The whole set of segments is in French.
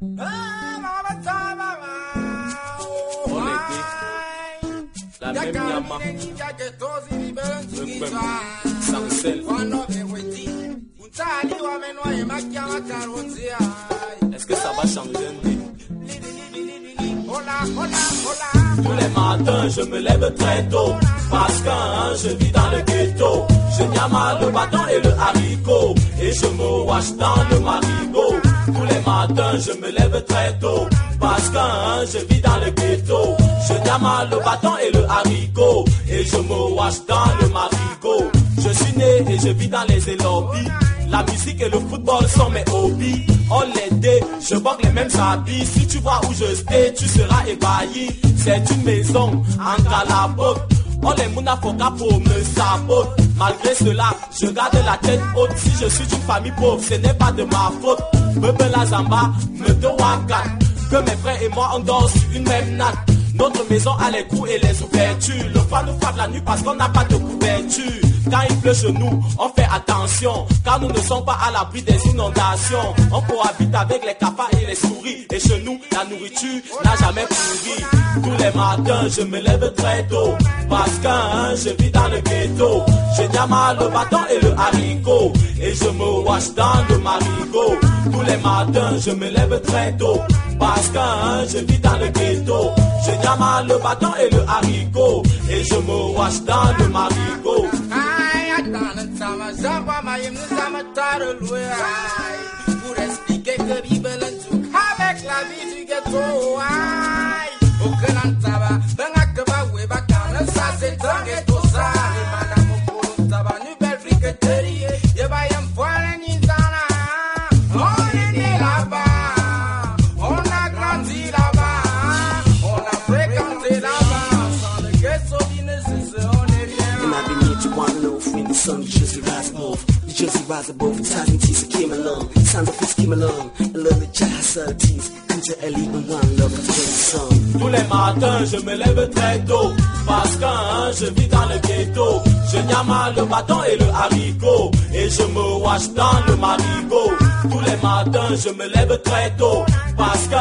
On était la même Yama, le peuple, Sancel. Est-ce que ça va changer un peu? Tous les matins je me lève très tôt, parce que je vis dans le ghetto. Je nyama le bâton et le haricot, et je me wash dans le marigot. Tous les matins je me lève très tôt, parce que je vis dans le ghetto. Je nyama le bâton et le haricot, et je me wash dans le marigot. Je suis né et je vis dans les élobis. La musique et le football sont mes hobbies. On l'été, je porte les mêmes habits. Si tu vois où je stay, tu seras ébahi. C'est une maison en calabote. On les mounafoka pour me sabote. Malgré cela, je garde la tête haute. Si je suis d'une famille pauvre, ce n'est pas de ma faute. Bebe la Zamba, me doaka. Que mes frères et moi on dort sur une même natte. Notre maison a les trous et les ouvertures. Le froid nous frappe la nuit parce qu'on n'a pas de couverture. Quand il pleut chez nous, on fait attention, car nous ne sommes pas à l'abri des inondations. On cohabite avec les cafards et les souris. Et chez nous, la nourriture n'a jamais pourri. Tous les matins, je me lève très tôt, parce que je vis dans le ghetto. Je nyama le bâton et le haricot, et je me wash dans le marigot. Tous les matins, je me lève très tôt, parce que je vis dans le ghetto. Je nyama le bâton et le haricot, et je me wash dans le marigot. Pour expliquer que Bible avec la vie du ghetto. Aucun antaba, ben akaba weba kana ça c'est un ghetto ça. Madame Polo taba nu belle friqueterie. Yeba yam foire ni zana. On est né là-bas, on a grandi là-bas, on a fréquenté là-bas. Sans le ghetto nécessaire, on est rien. And I've been here to one loaf when the sun just rise above. The Jersey rise above, the time teaser came along. Sounds of his came along. I love the jazz tease. Into elite and one love of the song. Tous les matins, je me lève très tôt, parce que je vis dans le ghetto. Je nyama le bâton et le haricot, et je me wash dans le marigot. Tous les matins, je me lève très tôt, parce que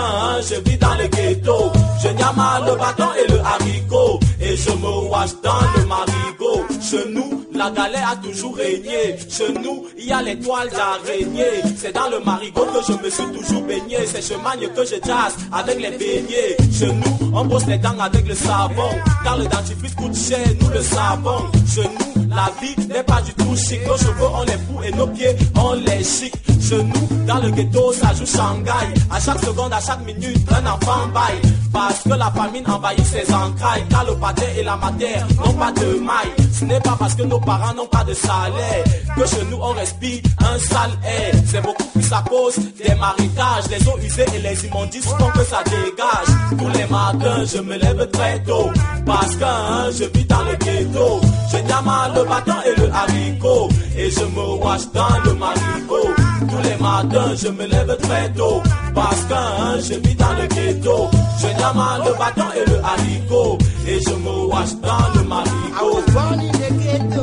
je vis dans le ghetto. Je nyama le bâton et le haricot, et je me wash dans le marigot. Chez nous, la galère a toujours régné. Chez nous, il y a les toiles d'araignée. C'est dans le marigot que je me suis toujours baigné. C'est chez Magne que je jazz avec les beignets. Chez nous, on brosse les dents avec le savon, car le dentifrice coûte cher, nous le savons. Chez nous, la vie n'est pas du tout chic. Nos cheveux on les fout et nos pieds on les chic. Chez nous, dans le ghetto, ça joue Shanghai. À chaque seconde, à chaque minute, un enfant baille. Parce que la famine envahit ses entrailles, car le pater et la matière n'ont pas de maille. Ce n'est pas parce que nos parents n'ont pas de salaire que chez nous on respire un sale air. C'est beaucoup plus à cause des marécages, les eaux usées et les immondices font que ça dégage. Tous les matins je me lève très tôt, parce que je vis dans le ghetto. Je nyama le bâton et le haricot, et je me wash dans le marigot. Tous les matins je me lève très tôt, parce que je vis dans le ghetto. Je nyama le bâton et le haricot, et je me wash dans le marigot. I was born in the ghetto,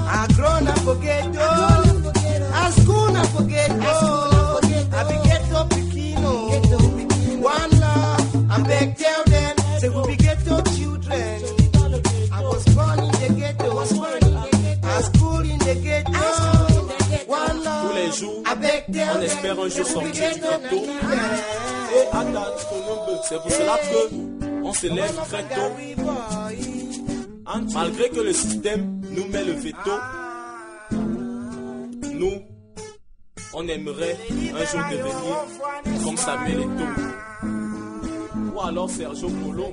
I grown up for ghetto, I school up for ghetto, I be ghetto pikino. One love, I beg tell them, say we be ghetto children. I was born in the ghetto, I school in the ghetto. One love, tous les jours, I beg tell on espère un jour them, sortir du ghetto. Et attends ton nombre, c'est pour cela que on se lève très tôt. Malgré que le système nous met le veto, nous, on aimerait un jour devenir comme Samuel Eto'o ou alors Sergio Polo.